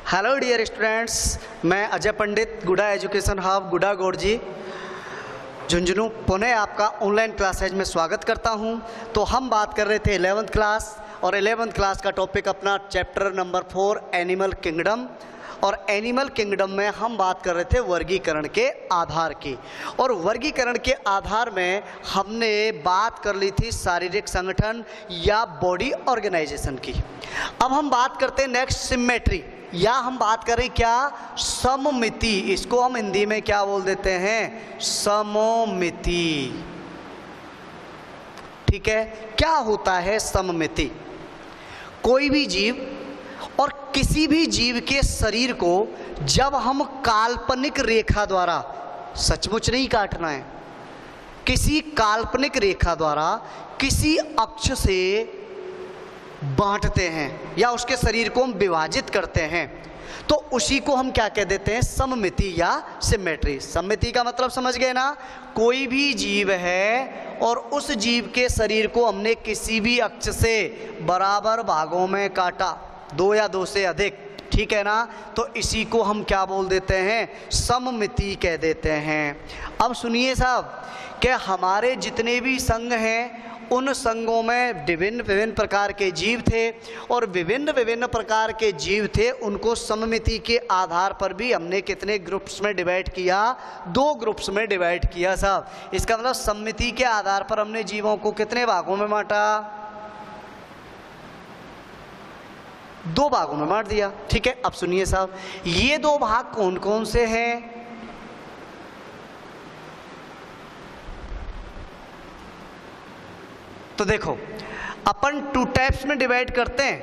Hello dear students, मैं अजय पंडित, गुडा education hub, गुडा Gorji, Jhunjhunu, Pune आपका online classes में स्वागत करता हूं। तो हम बात कर रहे थे 11th क्लास, और 11th क्लास का टॉपिक अपना चैप्टर नंबर 4 एनिमल किंगडम। और एनिमल किंगडम में हम बात कर रहे थे वर्गीकरण के आधार की, और वर्गीकरण के आधार में हमने बात कर ली थी शारीरिक संगठन या बॉडी ऑर्गेनाइजेशन की। अब हम बात करते हैं नेक्स्ट सिमेट्री, या हम बात करें क्या, सममिति। इसको हम हिंदी में क्या बोल देते हैं, सममिति। ठीक है, क्या होता है सममिति? कोई भी जीव और किसी भी जीव के शरीर को जब हम काल्पनिक रेखा द्वारा, सचमुच नहीं काटना है, किसी काल्पनिक रेखा द्वारा किसी अक्ष से बांटते हैं या उसके शरीर को हम विभाजित करते हैं, तो उसी को हम क्या कह देते हैं, सममिति या सिमेट्री। सममिति का मतलब समझ गए ना? कोई भी जीव है और उस जीव के शरीर को हमने किसी भी अक्ष से बराबर भागों में काटा, 2 या 2 से अधिक, ठीक है ना, तो इसी को हम क्या बोल देते हैं, सममिति कह देते हैं। अब सुनिए साहब, कि हमारे जितने भी संघ हैं उन संघों में विभिन्न विभिन्न प्रकार के जीव थे, और विभिन्न विभिन्न प्रकार के जीव थे, उनको सममिति के आधार पर भी हमने कितने ग्रुप्स में डिवाइड किया, 2 ग्रुप्स में डिवाइड किया साहब। इसका मतलब सममिति के आधार पर हमने जीवों को कितने भागों में बांटा, 2 भागों में बांट दिया। ठीक है, अब सुनिए साहब, ये 2 भाग कौन कौन से हैं? तो देखो, अपन 2 टाइप्स में डिवाइड करते हैं,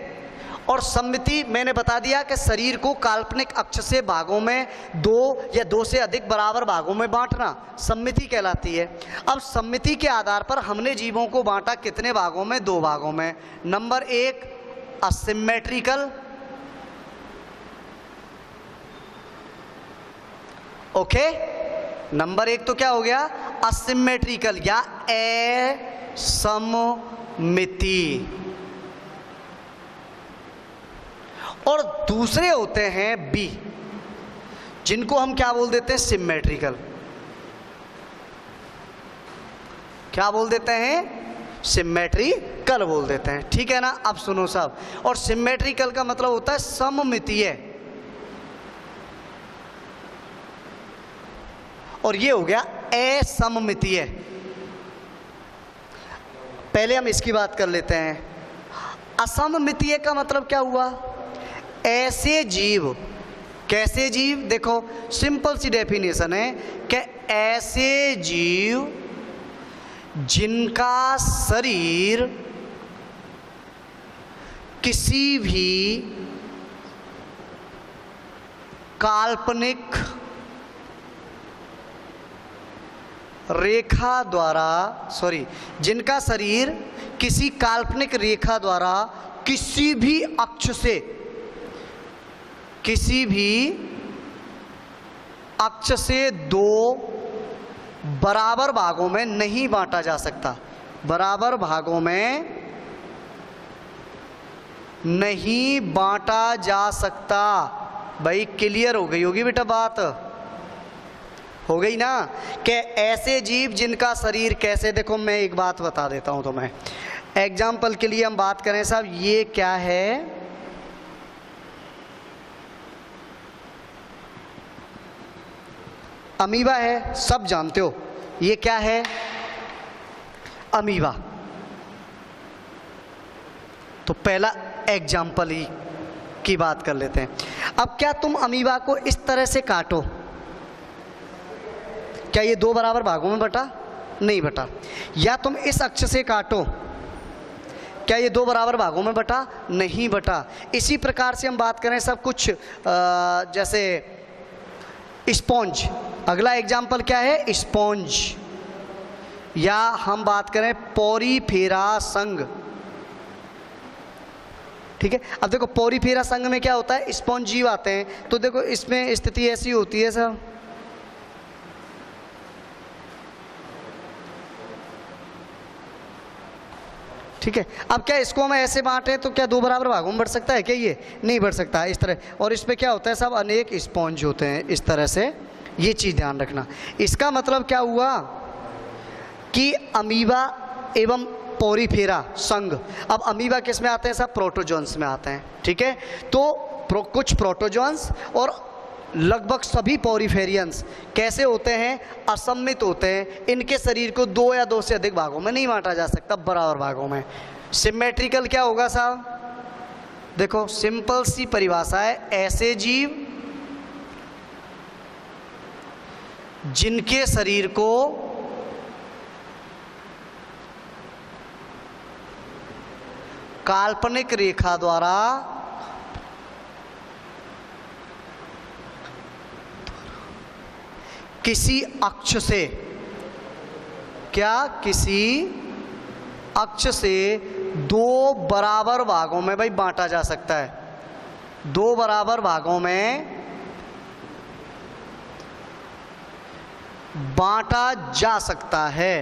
और सममिति मैंने बता दिया कि शरीर को काल्पनिक अक्ष से भागों में 2 या 2 से अधिक बराबर भागों में बांटना सममिति कहलाती है। अब सममिति के आधार पर हमने जीवों को बांटा कितने भागों में, 2 भागों में। Number 1 asymmetrical, okay. नंबर 1 तो क्या हो गया, असिमेट्रिकल या असममिति, और दूसरे होते हैं बी, जिनको हम क्या बोल देते हैं, सिमेट्रिकल। क्या बोल देते हैं, सिमेट्रिकल बोल देते हैं। ठीक है ना? अब सुनो साहब, और सिमेट्रिकल का मतलब होता है सममितीय, और ये हो गया असममितीय। पहले हम इसकी बात कर लेते हैं। असममितीय का मतलब क्या हुआ, ऐसे जीव, कैसे जीव, देखो सिंपल सी डेफिनेशन है कि ऐसे जीव जिनका शरीर किसी भी काल्पनिक रेखा द्वारा, जिनका शरीर किसी काल्पनिक रेखा द्वारा किसी भी अक्ष से, किसी भी अक्ष से 2 बराबर भागों में नहीं बांटा जा सकता, बराबर भागों में नहीं बांटा जा सकता। भाई क्लियर हो गई होगी बेटा, बात हो गई ना? कि ऐसे जीव जिनका शरीर कैसे, देखो मैं एक बात बता देता हूं तुम्हें, एग्जाम्पल के लिए हम बात करें साहब, ये क्या है, अमीबा है, सब जानते हो, ये क्या है, अमीबा। तो पहला एग्जाम्पल ही की बात कर लेते हैं। अब क्या तुम अमीबा को इस तरह से काटो, क्या ये 2 बराबर भागों में बटा? नहीं बटा। या तुम इस अक्ष से काटो, क्या ये 2 बराबर भागों में बटा? नहीं बटा। इसी प्रकार से हम बात करें सब कुछ, जैसे स्पॉन्ज, अगला एग्जाम्पल क्या है, स्पॉन्ज। या हम बात करें पोरीफेरा संघ, ठीक है। अब देखो पोरीफेरा संघ में क्या होता है, स्पॉन्ज जीव आते हैं, तो देखो इसमें स्थिति ऐसी होती है सब, ठीक है। अब क्या इसको हम ऐसे बांटे तो क्या दो बराबर भागों में बढ़ सकता है क्या? ये नहीं बढ़ सकता है इस तरह। और इस पे क्या होता है, सब अनेक स्पॉन्ज होते हैं इस तरह से, ये चीज़ ध्यान रखना। इसका मतलब क्या हुआ कि अमीबा एवं पोरीफेरा संघ। अब अमीबा किस में आते हैं? सब प्रोटोजोन्स में आते हैं, ठीक है। तो कुछ प्रोटोजोन्स और लगभग सभी पोरीफेरियंस कैसे होते हैं? असममित होते हैं। इनके शरीर को दो या दो से अधिक भागों में नहीं बांटा जा सकता, बराबर भागों में। सिमेट्रिकल क्या होगा साहब? देखो सिंपल सी परिभाषा है, ऐसे जीव जिनके शरीर को काल्पनिक रेखा द्वारा किसी अक्ष से, क्या किसी अक्ष से दो बराबर भागों में भाई बांटा जा सकता है। दो बराबर भागों में बांटा जा सकता है।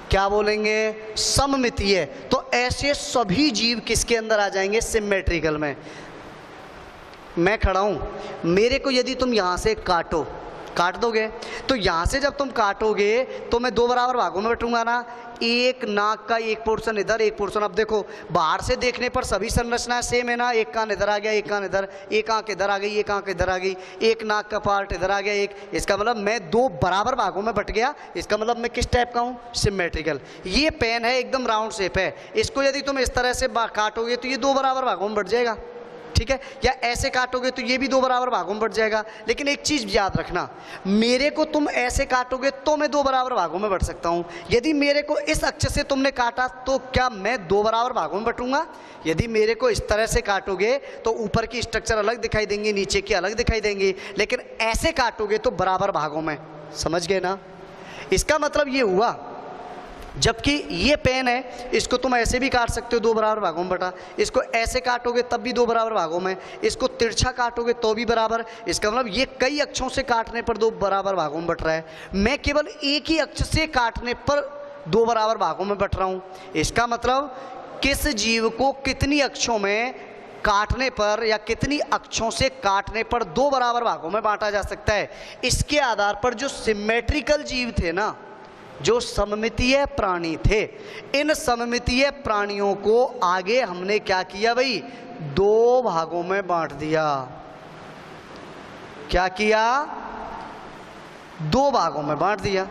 क्या बोलेंगे? सममितीय। तो ऐसे सभी जीव किसके अंदर आ जाएंगे? सिमेट्रिकल में। मैं खड़ा हूं, मेरे को यदि तुम यहां से काट दोगे तो यहां से जब तुम काटोगे तो मैं दो बराबर भागों में बटूंगा ना। एक नाक का एक पोर्शन इधर, एक पोर्शन। अब देखो बाहर से देखने पर सभी संरचनाएं सेम है ना। एक कान इधर आ गया, एक कान इधर, एक आंख इधर आ गई, एक आंख इधर आ गई, एक नाक का पार्ट इधर आ गया एक। इसका मतलब मैं दो बराबर भागों में बट गया। इसका मतलब मैं किस टाइप का हूँ? सिमेट्रिकल। ये पेन है, एकदम राउंड शेप है। इसको यदि तुम इस तरह से काटोगे तो ये दो बराबर भागों में बट जाएगा, ठीक है। या ऐसे काटोगे तो ये भी दो बराबर भागों में बढ़ जाएगा। लेकिन एक चीज याद रखना, मेरे को तुम ऐसे काटोगे तो मैं दो बराबर भागों में बढ़ सकता हूं। यदि मेरे को इस अक्ष से तुमने काटा तो क्या मैं दो बराबर भागों में बटूंगा? यदि मेरे को इस तरह से काटोगे तो ऊपर की स्ट्रक्चर अलग दिखाई देंगी, नीचे की अलग दिखाई देंगी। लेकिन ऐसे काटोगे तो बराबर भागों में। समझ गए ना? इसका मतलब ये हुआ, जबकि ये पेन है, इसको तुम ऐसे भी काट सकते हो दो बराबर भागों में बटा। इसको ऐसे काटोगे तब भी दो बराबर भागों में। इसको तिरछा काटोगे तो भी बराबर। इसका मतलब ये कई अक्षों से काटने पर दो बराबर भागों में बट रहा है। मैं केवल एक ही अक्ष से काटने पर दो बराबर भागों में बट रहा हूँ। इसका मतलब किस जीव को कितनी अक्षों में काटने पर या कितनी अक्षों से काटने पर दो बराबर भागों में बांटा जा सकता है, इसके आधार पर जो सिमेट्रिकल जीव थे ना, जो सममितीय प्राणी थे, इन सममितीय प्राणियों को आगे हमने क्या किया भाई? दो भागों में बांट दिया। क्या किया? दो भागों में बांट दिया,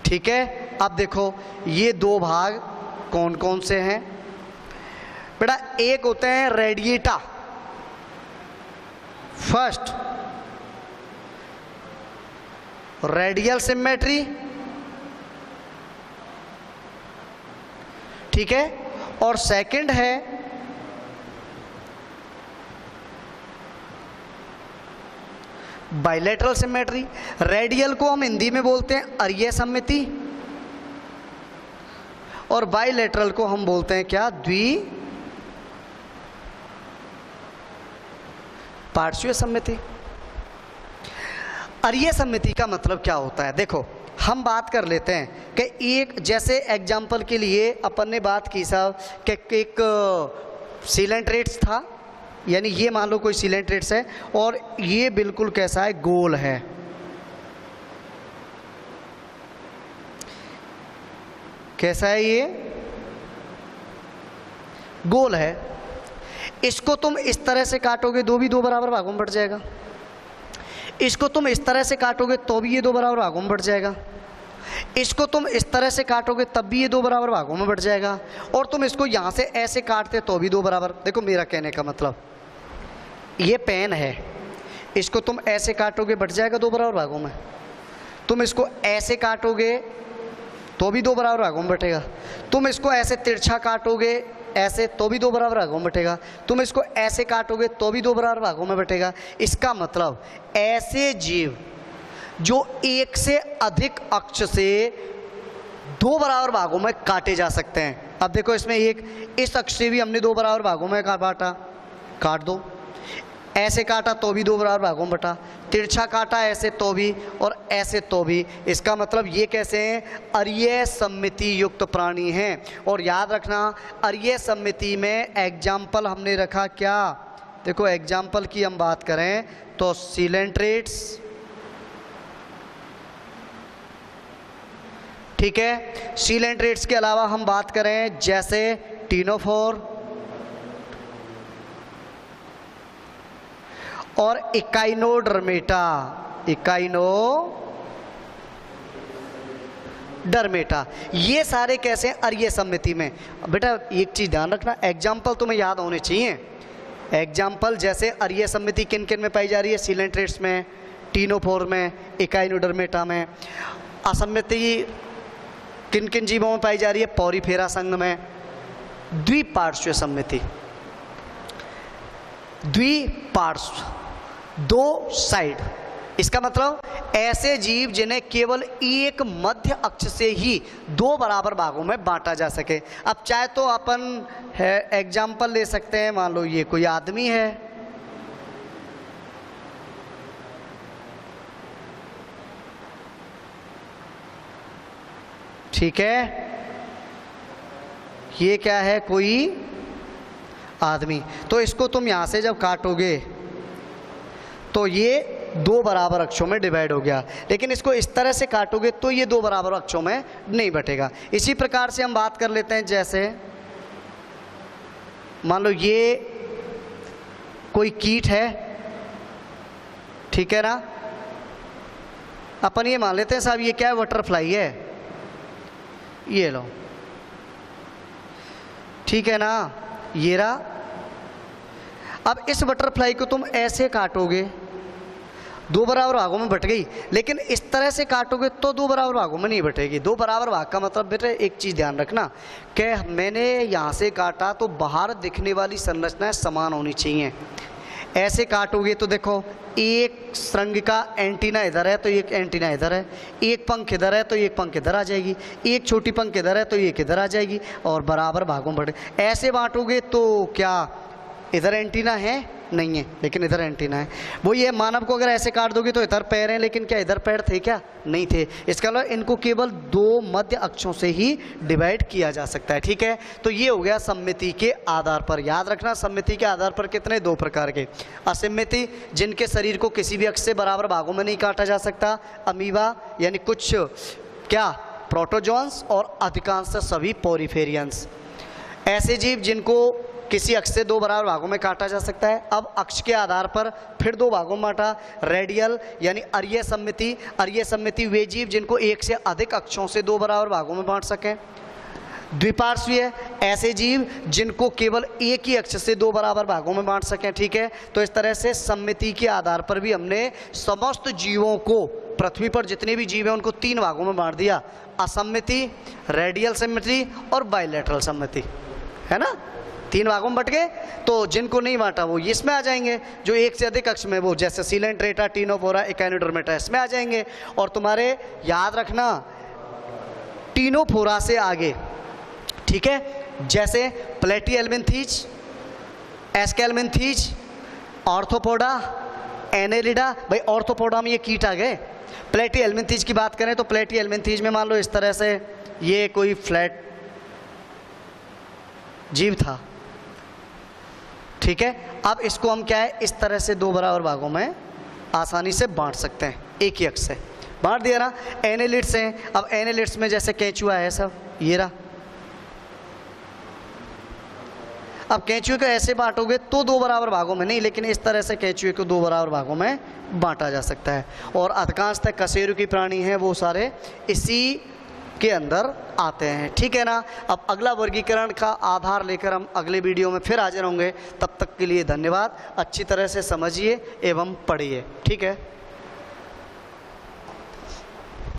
ठीक है। अब देखो ये दो भाग कौन कौन से हैं बेटा? एक होते हैं रेडिएटा, फर्स्ट रेडियल सिमेट्री, ठीक है। और सेकंड है बाइलेटरल सिमेट्री। रेडियल को हम हिंदी में बोलते हैं अरीय सममिति, और बाइलेटरल को हम बोलते हैं क्या? पार्श्वीय सममिति। अरीय सममिति का मतलब क्या होता है? देखो हम बात कर लेते हैं कि एक, जैसे एग्जाम्पल के लिए अपन ने बात की साहब कि एक सिलेंट्रेट्स था, यानी ये मान लो कोई सिलेंट्रेट्स है और ये बिल्कुल कैसा है? गोल है। कैसा है? ये गोल है। इसको तुम इस तरह से काटोगे दो भी दो बराबर भागों में बढ़ जाएगा। इसको तुम इस तरह से काटोगे तो भी ये दो बराबर भागों में बढ़ जाएगा। इसको तुम इस तरह से काटोगे तब भी ये दो बराबर भागों में बढ़ जाएगा। और तुम इसको यहाँ से ऐसे काटते तो भी दो बराबर। देखो मेरा कहने का मतलब, ये पेन है, इसको तुम ऐसे काटोगे बढ़ जाएगा दो बराबर भागों में। तुम इसको ऐसे काटोगे तो भी दो बराबर भागों में बटेगा। तुम इसको ऐसे तिरछा काटोगे ऐसे तो भी दो बराबर भागों में बटेगा। तुम इसको ऐसे काटोगे तो भी दो बराबर भागों में बटेगा। इसका मतलब ऐसे जीव जो एक से अधिक अक्ष से दो बराबर भागों में काटे जा सकते हैं। अब देखो इसमें एक, इस अक्ष से भी हमने दो बराबर भागों में बांटा, काट दो। ऐसे काटा तो भी 2 बराबर भागों में बटा, तिरछा काटा ऐसे तो भी, और ऐसे तो भी। इसका मतलब ये कैसे हैं, अरीय सममिति युक्त प्राणी हैं। और याद रखना अरीय सममिति में एग्जाम्पल हमने रखा क्या, देखो एग्जाम्पल की हम बात करें तो सीलेंट्रेट्स, ठीक है। सीलेंट्रेट्स के अलावा हम बात करें जैसे टिनोफोर और इकाइनोडर्मेटा, इकाइनोडर्मेटा, ये सारे कैसे हैं, अरीय सममिति में। बेटा एक चीज ध्यान रखना, एग्जाम्पल तुम्हें याद होने चाहिए। एग्जाम्पल जैसे अरीय सममिति किन किन में पाई जा रही है, सीलेंट्रेट्स में, टिनोफोर में, इकाइनोडर्मेटा में। असम्मिति किन किन जीवों में पाई जा रही है, पॉरीफेरा संघ में। द्विपार्श्व सम्मिति, द्विपार्श्व, 2 साइड, इसका मतलब ऐसे जीव जिन्हें केवल एक मध्य अक्ष से ही 2 बराबर भागों में बांटा जा सके। अब चाहे तो अपन एग्जाम्पल ले सकते हैं, मान लो ये कोई आदमी है, ठीक है, ये क्या है, कोई आदमी। तो इसको तुम यहां से जब काटोगे तो ये 2 बराबर अक्षों में डिवाइड हो गया, लेकिन इसको इस तरह से काटोगे तो ये 2 बराबर अक्षों में नहीं बटेगा। इसी प्रकार से हम बात कर लेते हैं, जैसे मान लो ये कोई कीट है, ठीक है ना, अपन ये मान लेते हैं साहब ये क्या है, बटरफ्लाई है, ये लो, ठीक है ना, ये रहा। अब इस बटरफ्लाई को तुम ऐसे काटोगे, 2 बराबर भागों में बट गई, लेकिन इस तरह से काटोगे तो 2 बराबर भागों में नहीं बटेगी। 2 बराबर भाग का मतलब बेटे एक चीज़ ध्यान रखना कि मैंने यहाँ से काटा तो बाहर दिखने वाली संरचनाएं समान होनी चाहिए। ऐसे काटोगे तो देखो एक श्रृंग का एंटीना इधर है तो एक एंटीना इधर है, एक पंख इधर है तो एक पंख इधर आ जाएगी, एक छोटी पंख इधर है तो एक इधर आ जाएगी, और बराबर भागों में बढ़े। ऐसे बांटोगे तो क्या इधर एंटीना है, नहीं है, लेकिन इधर एंटीना है। वो ये मानव को अगर ऐसे काट दोगे तो इधर पैर हैं, लेकिन क्या इधर पैर थे क्या, नहीं थे। इसका मतलब इनको केवल 2 मध्य अक्षों से ही डिवाइड किया जा सकता है, ठीक है। तो ये हो गया सम्मिति के आधार पर। याद रखना सम्मिति के आधार पर कितने, 2 प्रकार के। असम्मिति जिनके शरीर को किसी भी अक्ष से बराबर भागों में नहीं काटा जा सकता, अमीबा यानी कुछ क्या प्रोटोजोन्स और अधिकांश सभी पॉरीफेरियंस। ऐसे जीव जिनको किसी अक्ष से 2 बराबर भागों में काटा जा सकता है। अब अक्ष के आधार पर फिर 2 भागों में बांटा, रेडियल यानी अरीय सम्मिति। अरीय सम्मिति वे जीव जिनको एक से अधिक अक्षों से 2 बराबर भागों में बांट सकें। द्विपार्श्वीय ऐसे जीव जिनको केवल एक ही अक्ष से 2 बराबर भागों में बांट सकें, ठीक है। तो इस तरह से सम्मिति के आधार पर भी हमने समस्त जीवों को, पृथ्वी पर जितने भी जीव हैं उनको 3 भागों में बांट दिया, असम्मिति, रेडियल सम्मिति और बाइलेटरल सम्मिति, है ना। 3 भागों में बट गए। तो जिनको नहीं बांटा वो इसमें आ जाएंगे, जो एक से अधिक अक्ष में, वो जैसे सीलेंट्रेटा, टिनोफोरा, इकाइनोडर्मेटा इसमें आ जाएंगे। और तुम्हारे याद रखना टिनोफोरा से आगे, ठीक है, जैसे प्लेटिहेल्मिन्थीज, एस्केल्मिन्थीज, ऑर्थोपोडा, एनेलिडा। भाई ऑर्थोपोडा में ये कीट आ गए। प्लेटिहेल्मिन्थीज की बात करें तो प्लेटिहेल्मिन्थीज में मान लो इस तरह से ये कोई फ्लैट जीव था, ठीक है। अब इसको हम क्या है, इस तरह से 2 बराबर भागों में आसानी से बांट सकते हैं, एक ही अक्ष से बांट दिया ना। एनेलिड्स हैं, अब एनेलिड्स में जैसे केंचुआ है सब, ये रहा। अब केंचुए को ऐसे बांटोगे तो 2 बराबर भागों में नहीं, लेकिन इस तरह से केंचुए को 2 बराबर भागों में बांटा जा सकता है। और अधिकांशतः कशेरुकी प्राणी हैं वो सारे इसी के अंदर आते हैं, ठीक है ना। अब अगला वर्गीकरण का आधार लेकर हम अगले वीडियो में फिर हाजिर होंगे। तब तक के लिए धन्यवाद। अच्छी तरह से समझिए एवं पढ़िए, ठीक है।